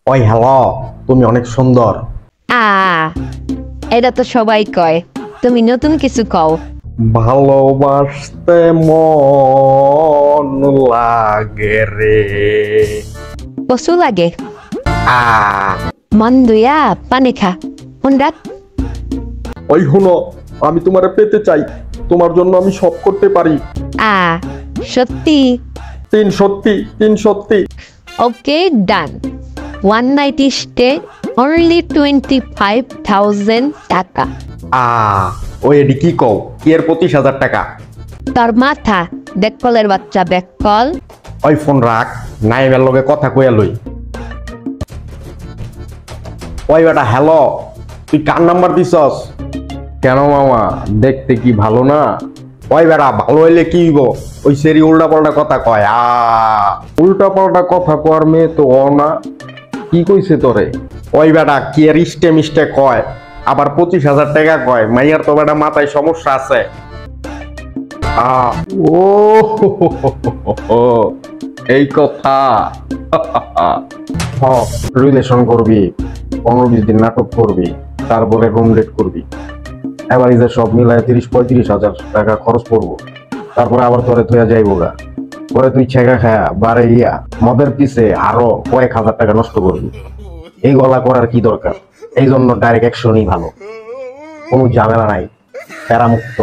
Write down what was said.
ওই হ্যালো, তুমি অনেক সুন্দর। আ এটা তো সবাই কয়, তুমি নতুন কিছু কও। ভালোবাসতে মন লাগে রে। কসু লাগে আ মন দুয়া পানি খা হুন্ডাত। ওই হুনো, আমি তোমারে পেতে চাই, তোমার জন্য আমি সব করতে পারি। আ সত্যি? তিন সত্যি, তিন সত্যি। ওকে ডান। ওয়ান নাইট স্টে, অনলি 25,000 টাকা। আ ওই এডি কি কও, কি এর 25,000 টাকা? তোর মাথা বেককলের বাচ্চা বেককল। ওই ফোন রাখ, নাইমের লগে কথা কইয়া লই। ওই বেটা হ্যালো, তুই কার নাম্বার দিছস? কেন মামা, দেখতে কি ভালো না? ওই বেটা ভালো হইলে কি হইব? ওই সেরি উল্টা পাল্টা কথা কয়। উল্টা পাল্টা কথা কর মেয়ে তো ও না। কি কইছে তোরে? ওই বেটা কি এর ইস্টে মিস্টে কয়, আবার 25,000 টাকা কয়। মাইয়ার তো বেটা মাথায় সমস্যা আছে। ও এই কথা। রিলেশন করবি, 15-20 দিন নাটক করবি, তারপরে রুম রেট করবি। এবার এই যে সব মিলায় 30-35,000 টাকা খরচ করবো। তারপরে আবার তোরে থইয়া যাইবো গা। পরে তুই ছেঁকা খায়া বারে ইয়া মদের পিছে আরো কয়েক হাজার টাকা নষ্ট করবি। এই গলা করার কি দরকার? এই জন্য ডাইরেক্ট অ্যাকশনই ভালো, কোনো ঝামেলা নাই, প্যারামুক্ত।